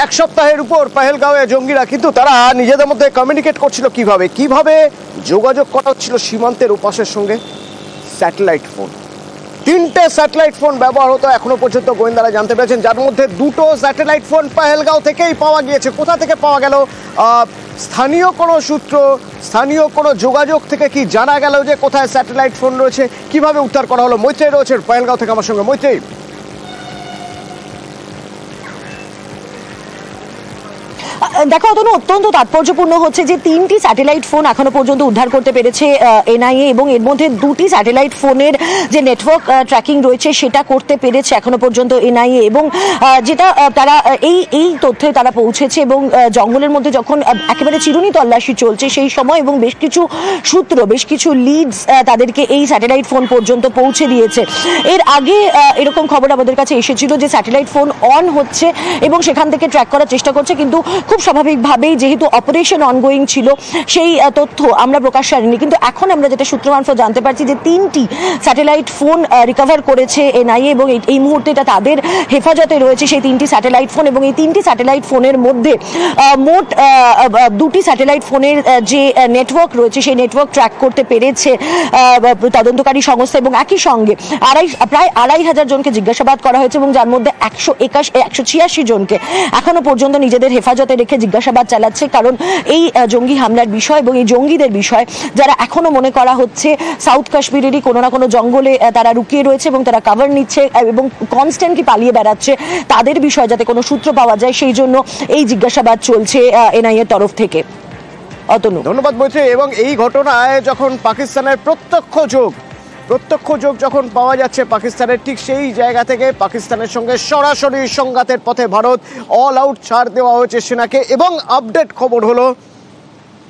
এক সপ্তাহের উপর পেহেলগাঁওয়ে জঙ্গিরা, কিন্তু তারা নিজেদের মধ্যে কমিউনিকেট করছিল কিভাবে কিভাবে যোগাযোগ করা হচ্ছিল সীমান্তের উপাসের সঙ্গে? স্যাটেলাইট ফোন, 3টে স্যাটেলাইট ফোন ব্যবহার হতো এখনো পর্যন্ত গোয়েন্দারা জানতে পেরেছেন, যার মধ্যে 2টো স্যাটেলাইট ফোন পেহেলগাঁও থেকেই পাওয়া গিয়েছে। কোথা থেকে পাওয়া গেল? স্থানীয় কোনো সূত্র, স্থানীয় কোনো যোগাযোগ থেকে কি জানা গেল যে কোথায় স্যাটেলাইট ফোন রয়েছে? কিভাবে উদ্ধার করা হলো? মৈত্রেয়ী রয়েছে পেহেলগাঁও থেকে আমার সঙ্গে। মৈত্রেয়ী, দেখো অতনু, অত্যন্ত তাৎপর্যপূর্ণ হচ্ছে যে 3টি স্যাটেলাইট ফোন এখনো পর্যন্ত উদ্ধার করতে পেরেছে এনআইএ, এবং এর মধ্যে 2টি স্যাটেলাইট ফোনের যে নেটওয়ার্ক ট্র্যাকিং রয়েছে সেটা করতে পেরেছে এখনো পর্যন্ত এনআইএ, এবং যেটা তারা এই তথ্যে তারা পৌঁছেছে। এবং জঙ্গলের মধ্যে যখন একেবারে চিরুনি তল্লাশি চলছে সেই সময়, এবং বেশ কিছু সূত্র, বেশ কিছু লিডস তাদেরকে এই স্যাটেলাইট ফোন পর্যন্ত পৌঁছে দিয়েছে। এর আগে এরকম খবর আমাদের কাছে এসেছিল যে স্যাটেলাইট ফোন অন হচ্ছে এবং সেখান থেকে ট্র্যাক করার চেষ্টা করছে, কিন্তু খুব স্বাভাবিকভাবেই যেহেতু অপারেশন অনগোয়িং ছিল সেই তথ্য আমরা প্রকাশ করিনি। কিন্তু এখন আমরা যেটা সূত্র মারফত জানতে পারছি যে 3টি স্যাটেলাইট ফোন রিকভার করেছে এনআইএ, এবং এই মুহূর্তে এটা তাদের হেফাজতে রয়েছে সেই 3টি স্যাটেলাইট ফোন। এবং এই 3টি স্যাটেলাইট ফোনের মধ্যে মোট 2টি স্যাটেলাইট ফোনের যে নেটওয়ার্ক রয়েছে সেই নেটওয়ার্ক ট্র্যাক করতে পেরেছে তদন্তকারী সংস্থা, এবং একই সঙ্গে প্রায় 2,500 জনকে জিজ্ঞাসাবাদ করা হয়েছে, এবং যার মধ্যে 186 জনকে এখনো পর্যন্ত নিজেদের হেফাজতে রেখে জিজ্ঞাসাবাদ চালাচ্ছে। কারণ এই জঙ্গি হামলার বিষয় এবং এই জঙ্গিদের বিষয় যারা এখনো মনে করা হচ্ছে সাউথ কাশ্মীরেরই কোনো না কোনো জঙ্গলে তারা লুকিয়ে রয়েছে এবং তারা কভার নিচ্ছে এবং কনস্ট্যান্টলি পালিয়ে বেড়াচ্ছে, তাদের বিষয় যাতে কোনো সূত্র পাওয়া যায় সেই জন্য এই জিজ্ঞাসাবাদ চলছে এনআইএর তরফ থেকে। অতনু, ধন্যবাদ মৈত্রেয়ী। এবং এই ঘটনায় যখন পাকিস্তানের প্রত্যক্ষ যোগ যখন পাওয়া যাচ্ছে পাকিস্তানের, ঠিক সেই জায়গা থেকে পাকিস্তানের সঙ্গে সরাসরি সংঘাতের পথে ভারত, অল আউট ছাড় দেওয়া হয়েছে সেনাকে। এবং আপডেট খবর হলো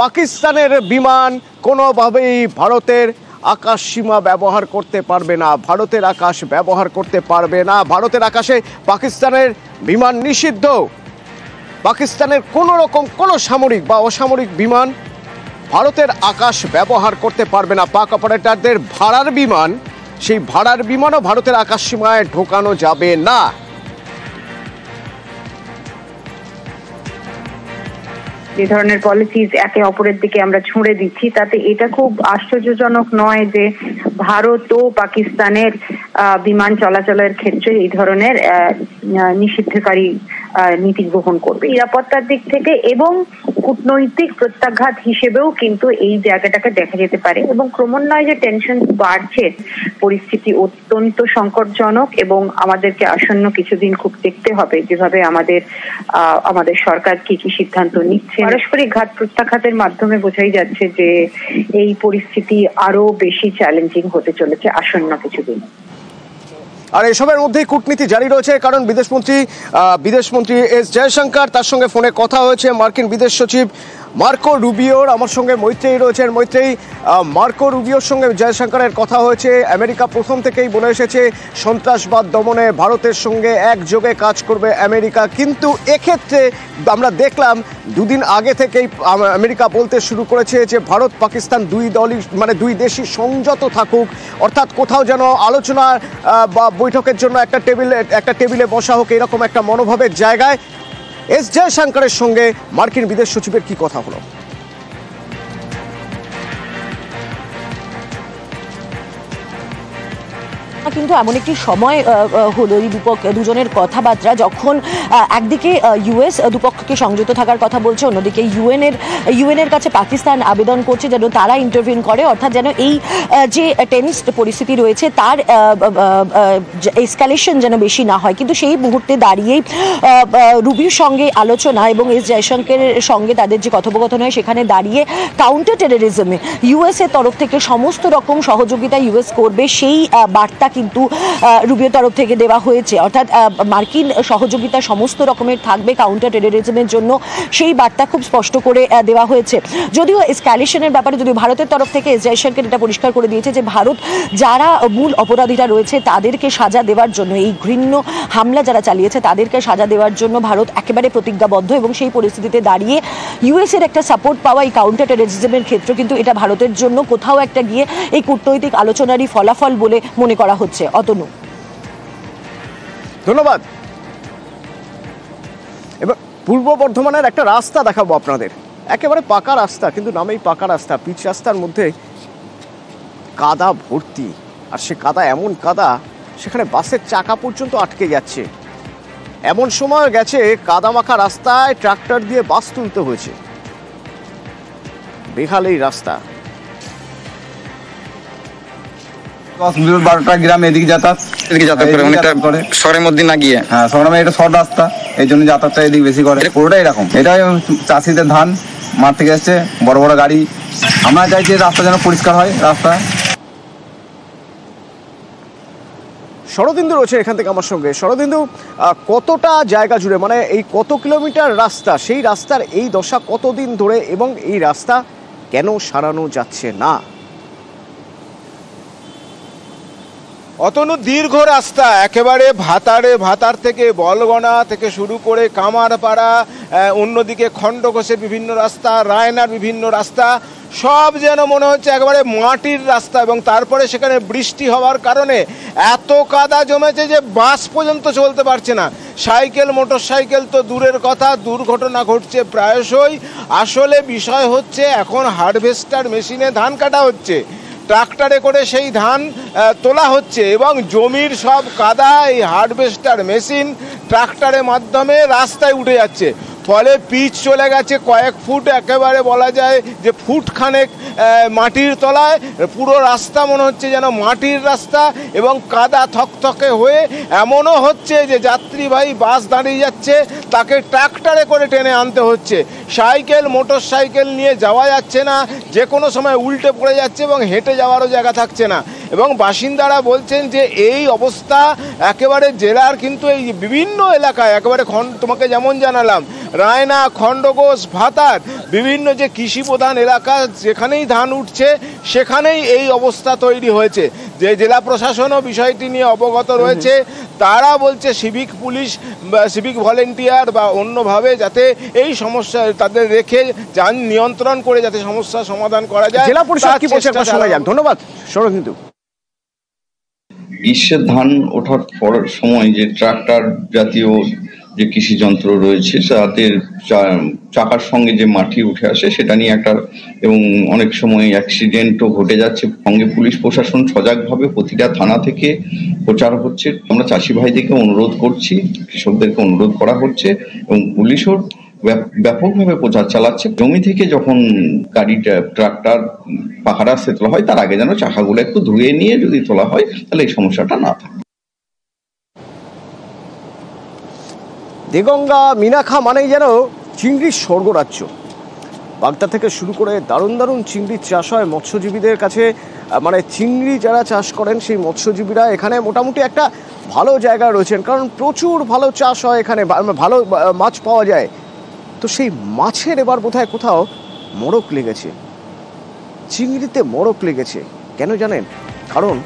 পাকিস্তানের বিমান কোনোভাবেই ভারতের আকাশ সীমা ব্যবহার করতে পারবে না, ভারতের আকাশ ব্যবহার করতে পারবে না। ভারতের আকাশে পাকিস্তানের বিমান নিষিদ্ধ। পাকিস্তানের কোনো রকম কোনো সামরিক বা অসামরিক বিমান ভারতের আকাশ ব্যবহার করতে পারবে না। পাক অপারেটরদের ভাড়ার বিমান, সেই ভাড়ার বিমানও ভারতের আকাশ সীমায় ঢোকানো যাবে না। যে ধরনের পলিসিজ একে অপরের দিকে আমরা ছুঁড়ে দিচ্ছি, তাতে এটা খুব আশ্চর্যজনক নয় যে ভারত ও পাকিস্তানের বিমান চলাচলের ক্ষেত্রে এই ধরনের নিষিদ্ধকারী নীতি গ্রহণ করবে। নিরাপত্তার দিক থেকে এবং কূটনৈতিক প্রত্যাঘাত হিসেবেও কিন্তু এই জায়গাটাকে দেখা যেতে পারে, এবং ক্রমান্বয়ে যে টেনশন বাড়ছে, পরিস্থিতি অত্যন্ত সংকটজনক, এবং আমাদেরকে আসন্ন কিছুদিন খুব দেখতে হবে যেভাবে আমাদের সরকার কি সিদ্ধান্ত নিচ্ছে। পারস্পরিক ঘাত প্রত্যাঘাতের মাধ্যমে বোঝাই যাচ্ছে যে এই পরিস্থিতি আরো বেশি চ্যালেঞ্জিং হতে চলেছে আসন্ন কিছুদিন। আর এসবের মধ্যেই কূটনীতি জারি রয়েছে, কারণ বিদেশমন্ত্রী এস জয়শঙ্কর, তার সঙ্গে ফোনে কথা হয়েছে মার্কিন বিদেশ সচিব মার্কো রুবিওর। আমার সঙ্গে মৈত্রেয়ী রয়েছেন। মৈত্রেয়ী, মার্কো রুবিওর সঙ্গে জয়শঙ্করের কথা হয়েছে। আমেরিকা প্রথম থেকেই বলে এসেছে সন্ত্রাসবাদ দমনে ভারতের সঙ্গে একযোগে কাজ করবে আমেরিকা, কিন্তু এক্ষেত্রে আমরা দেখলাম দুদিন আগে থেকেই আমেরিকা বলতে শুরু করেছে যে ভারত পাকিস্তান দুই দেশই সংযত থাকুক, অর্থাৎ কোথাও যেন আলোচনা বা বৈঠকের জন্য একটা টেবিলে বসা হোক, এরকম একটা মনোভাবের জায়গায় এস জয়শঙ্করের সঙ্গে মার্কিন বিদেশ সচিবের কি কথা হলো? কিন্তু এমন একটি সময় হলো এই দুজনের কথাবার্তা যখন একদিকে ইউএস দুপক্ষকে সংযত থাকার কথা বলছে, অন্যদিকে ইউএনের কাছে পাকিস্তান আবেদন করছে যেন তারা ইন্টারভিন করে, অর্থাৎ যেন এই যে টেন্স পরিস্থিতি রয়েছে তার এসকালেশন যেন বেশি না হয়। কিন্তু সেই মুহূর্তে দাঁড়িয়েই রুবির সঙ্গে আলোচনা এবং এস জয়শঙ্করের সঙ্গে তাদের যে কথোপকথন হয় সেখানে দাঁড়িয়ে কাউন্টার টেররিজমে ইউএস এর তরফ থেকে সমস্ত রকম সহযোগিতা ইউএস করবে সেই বার্তা কিন্তু রুবিওর তরফ থেকে দেওয়া হয়েছে, অর্থাৎ মার্কিন সহযোগিতা সমস্ত রকমের থাকবে কাউন্টার টেররিজমের জন্য, সেই বার্তা খুব স্পষ্ট করে দেওয়া হয়েছে। যদিও এসকালেশনের ব্যাপারে যদিও ভারতের তরফ থেকে এস জয়শঙ্কর এটা পরিষ্কার করে দিয়েছে যে ভারত যারা মূল অপরাধীরা রয়েছে তাদেরকে সাজা দেওয়ার জন্য, এই ঘৃণ্য হামলা যারা চালিয়েছে তাদেরকে সাজা দেওয়ার জন্য ভারত একেবারে প্রতিজ্ঞাবদ্ধ, এবং সেই পরিস্থিতিতে দাঁড়িয়ে ইউএস এর একটা সাপোর্ট পাওয়া এই কাউন্টার টেররিজমের ক্ষেত্রে কিন্তু এটা ভারতের জন্য কোথাও একটা গিয়ে এই কূটনৈতিক আলোচনারই ফলাফল বলে মনে করা হচ্ছে। অতনু, ধন্যবাদ। এবার পূর্ব বর্ধমানের একটা রাস্তা দেখাবো আপনাদের, একেবারে পাকা রাস্তা, কিন্তু নামেই পাকা রাস্তা, পিচ রাস্তার মধ্যে কাদা ভর্তি। আর সে কাদা এমন কাদা, সেখানে বাসের চাকা পর্যন্ত আটকে যাচ্ছে। এমন সময় গেছে কাদা মাখা রাস্তায় ট্রাক্টর দিয়ে বাস তুলতে হয়েছে। বেহাল এই রাস্তা। 10-12টা গ্রাম এদিকে যাতায়াত করে, অনেকটা শহরের মধ্যে না গিয়ে। হ্যাঁ, শহরের মধ্যে এটা শর্ট রাস্তা, এই জন্য যাতায়াতটা এদিকে বেশি করে। পুরোটাই এরকম, এটাই চাষিদের ধান মাঠ থেকে এসছে, বড় বড় গাড়ি। আমরা চাইছি রাস্তা যেন পরিষ্কার হয়। রাস্তা শরদিন্দু রয়েছে এখান থেকে আমার সঙ্গে। শরদিন্দু, কতটা জায়গা জুড়ে, মানে এই কত কিলোমিটার রাস্তা, সেই রাস্তার এই দশা কতদিন ধরে, এবং এই রাস্তা কেন সারানো যাচ্ছে না? অতনু দীর্ঘ রাস্তা, একেবারে ভাতার থেকে বলগনা থেকে শুরু করে কামারপাড়া, অন্যদিকে খণ্ডঘোষের বিভিন্ন রাস্তা, রায়নার বিভিন্ন রাস্তা, সব যেন মনে হচ্ছে একেবারে মাটির রাস্তা। এবং তারপরে সেখানে বৃষ্টি হওয়ার কারণে এত কাদা জমেছে যে বাস পর্যন্ত চলতে পারছে না। সাইকেল, মোটর সাইকেল তো দূরের কথা, দুর্ঘটনা ঘটছে প্রায়শই। আসলে বিষয় হচ্ছে এখন হারভেস্টার মেশিনে ধান কাটা হচ্ছে, ট্রাক্টরে করে সেই ধান তোলা হচ্ছে, এবং জমির সব কাদা এই হারভেস্টার মেশিন ট্রাক্টরের মাধ্যমে রাস্তায় উঠে যাচ্ছে। ফলে পিচ চলে গেছে কয়েক ফুট, একেবারে বলা যায় যে ফুট খানেক মাটির তলায়। পুরো রাস্তা মনে হচ্ছে যেন মাটির রাস্তা, এবং কাদা থকথকে হয়ে এমনও হচ্ছে যে যাত্রীবাহী বাস দাঁড়িয়ে যাচ্ছে, তাকে ট্রাক্টরে করে টেনে আনতে হচ্ছে। সাইকেল, মোটর সাইকেল নিয়ে যাওয়া যাচ্ছে না, যে কোনো সময় উল্টে পড়ে যাচ্ছে, এবং হেঁটে যাওয়ারও জায়গা থাকছে না। এবং বাসিন্দারা বলছেন যে এই অবস্থা একেবারে জেলার কিন্তু এই বিভিন্ন এলাকায়, একেবারে তোমাকে যেমন জানালাম, রায়না, খণ্ডঘোষ, ভাতার বিভিন্ন যে কৃষি প্রধান এলাকা, যেখানেই ধান উঠছে সেখানেই এই অবস্থা তৈরি হয়েছে। যে জেলা প্রশাসনও বিষয়টি নিয়ে অবগত রয়েছে, তারা বলছে সিভিক পুলিশ, সিভিক ভলেন্টিয়ার বা অন্যভাবে যাতে এই সমস্যা তাদের রেখে যান নিয়ন্ত্রণ করে যাতে সমস্যার সমাধান করা যায়। জেলা পরিষদ কি বলছে? ধন্যবাদ শরদিন্দু। গ্রীষ্মের ধান ওঠার পরের সময় যে ট্রাক্টর জাতীয় যে কৃষি যন্ত্র রয়েছে তাদের চাকার সঙ্গে যে মাটি উঠে আসে সেটা নিয়ে একটা, এবং অনেক সময় অ্যাক্সিডেন্টও ঘটে যাচ্ছে। সঙ্গে পুলিশ প্রশাসন সজাগভাবে প্রতিটা থানা থেকে প্রচার হচ্ছে। আমরা চাষি ভাইদেরকে অনুরোধ করছি, কৃষকদেরকে অনুরোধ করা হচ্ছে, এবং পুলিশও ব্যাপকভাবে প্রচার চালাচ্ছে। জমি থেকে যখন গাড়িটা ট্রাক্টর পাকা রাস্তায় তোলা হয় তার আগে যেন চাকাগুলো একটু ধুয়ে নিয়ে যদি তোলা হয় তাহলে এই সমস্যাটা না থাকে। দেগঙ্গা মিনাখা মানেই যেন চিংড়ির স্বর্গরাজ্য। বাগদা থেকে শুরু করে দারুণ দারুণ চিংড়ির চাষ হয় মৎস্যজীবীদের কাছে। মানে চিংড়ি যারা চাষ করেন সেই মৎস্যজীবীরা এখানে মোটামুটি একটা ভালো জায়গায় রয়েছেন, কারণ প্রচুর ভালো চাষ হয় এখানে, ভালো মাছ পাওয়া যায়। তো সেই মাছের এবার বোধহয় কোথাও মড়ক লেগেছে, চিংড়িতে মড়ক লেগেছে। কেন জানেন? কারণ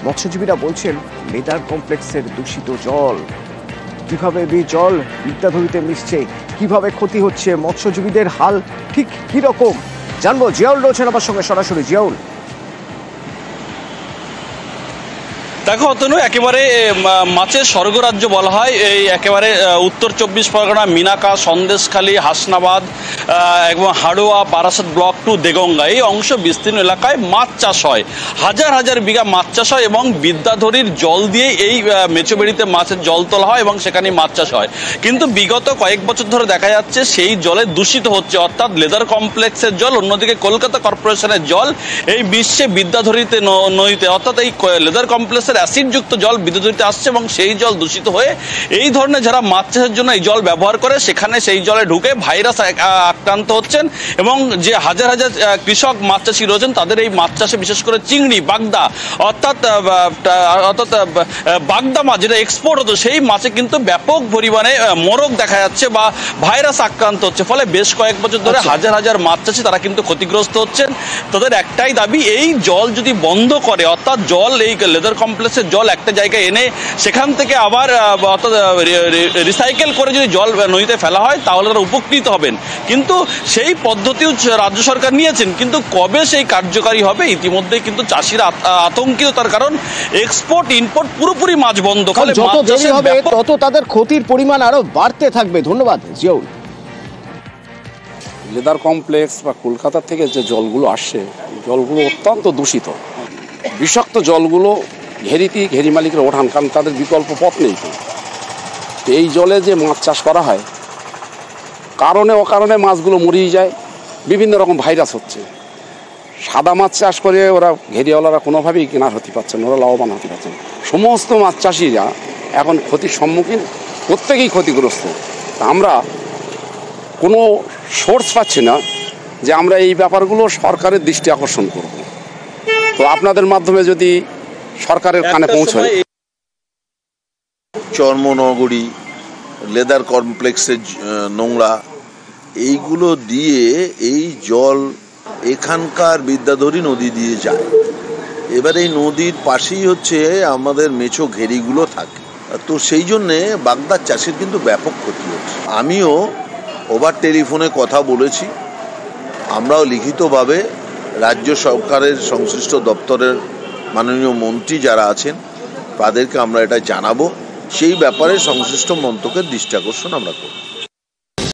মৎস্যজীবীরা বলছেন লেদার কমপ্লেক্সের দূষিত জল। কিভাবে জল বিদ্যাধরীতে মিশছে, কিভাবে ক্ষতি হচ্ছে, মৎস্যজীবীদের হাল ঠিক কিরকম জানবো। জিয়াউল রয়েছেন আমার সঙ্গে সরাসরি। জিয়াউল, দেখো অতনু, একেবারে মাছের স্বর্গরাজ্য বলা হয় এই একেবারে উত্তর 24 পরগনা, মিনাকা, সন্দেশখালী, হাসনাবাদ এবং হাড়োয়া, বারাসাত ব্লক টু দেগঙ্গা, এই অংশ বিস্তীর্ণ এলাকায় মাছ চাষ হয়। হাজার হাজার বিঘা মাছ চাষ হয়, এবং বিদ্যাধরীর জল দিয়ে এই মেচোবেড়িতে মাছের জল তোলা হয় এবং সেখানে মাছ চাষ হয়। কিন্তু বিগত কয়েক বছর ধরে দেখা যাচ্ছে সেই জলে দূষিত হচ্ছে, অর্থাৎ লেদার কমপ্লেক্সের জল, অন্যদিকে কলকাতা কর্পোরেশনের জল এই বিশ্বে বিদ্যাধরীতে নদীতে, অর্থাৎ এই লেদার কমপ্লেক্সের অ্যাসিডযুক্ত জল বিদ্যুৎ আসছে, এবং সেই জল দূষিত হয়ে এই ধরনের যারা মাছ চাষের জন্য এই জল ব্যবহার করে সেখানে সেই জলে ঢুকে ভাইরাস আক্রান্ত হচ্ছেন। এবং যে হাজার হাজার কৃষক মাছ চাষি রয়েছেন তাদের এই মাছ চাষে বিশেষ করে চিংড়ি, বাগদা, অর্থাৎ বাগদা মাছ যেটা এক্সপোর্ট হতো, সেই মাছে কিন্তু ব্যাপক পরিমাণে মরক দেখা যাচ্ছে বা ভাইরাস আক্রান্ত হচ্ছে। ফলে বেশ কয়েক বছর ধরে হাজার হাজার মাছ চাষি তারা কিন্তু ক্ষতিগ্রস্ত হচ্ছেন। তাদের একটাই দাবি, এই জল যদি বন্ধ করে, অর্থাৎ জল এই লেদার কমপ্লেক্স কমপ্লেক্সের জল একটা জায়গায় এনে সেখান থেকে আবার অর্থাৎ রিসাইকেল করে যদি জল নদীতে ফেলা হয় তাহলে তারা উপকৃত হবেন। কিন্তু সেই পদ্ধতিও রাজ্য সরকার নিয়েছেন, কিন্তু কবে সেই কার্যকারী হবে ইতিমধ্যে কিন্তু চাষিরা আতঙ্কিত, তার কারণ এক্সপোর্ট ইম্পোর্ট পুরোপুরি মাছ বন্ধ। যত দেরি হবে তত তাদের ক্ষতির পরিমাণ আরো বাড়তে থাকবে। ধন্যবাদ জিয়াউল। লেদার কমপ্লেক্স বা কলকাতা থেকে যে জলগুলো আসছে, জলগুলো অত্যন্ত দূষিত, বিষাক্ত জলগুলো ঘেরি মালিকের ওঠান, কারণ তাদের বিকল্প পথ নেই। তো এই জলে যে মাছ চাষ করা হয়, কারণে অকারণে মাছগুলো মরিয়ে যায়, বিভিন্ন রকম ভাইরাস হচ্ছে। সাদা মাছ চাষ করে ওরা ঘেরিওয়ালারা কোনোভাবেই কেনার হতে পারছে না, ওরা লাভবান হতে পারছে না। সমস্ত মাছ চাষিরা এখন ক্ষতির সম্মুখীন, প্রত্যেকেই ক্ষতিগ্রস্ত। আমরা কোনো সোর্স পাচ্ছি না যে আমরা এই ব্যাপারগুলো সরকারের দৃষ্টি আকর্ষণ করব। তো আপনাদের মাধ্যমে যদি সরকারের কানে পৌঁছায়। চর্মনগরী, লেদার কমপ্লেক্সের নোংরা, এইগুলো দিয়ে এই জল এখানকার বিদ্যাধরী নদী দিয়ে যায়। এবার এই নদীর পাশেই হচ্ছে আমাদের মেছো ঘেরিগুলো থাকে, তো সেই জন্যে বাগদার চাষের কিন্তু ব্যাপক ক্ষতি হচ্ছে। আমিও ওভার টেলিফোনে কথা বলেছি, আমরাও লিখিতভাবে রাজ্য সরকারের সংশ্লিষ্ট দপ্তরের মাননীয় মন্ত্রী যারা আছেন তাদেরকে আমরা এটা জানাবো, সেই ব্যাপারে সংশ্লিষ্ট মন্ত্রকের দৃষ্টি আকর্ষণ আমরা করব।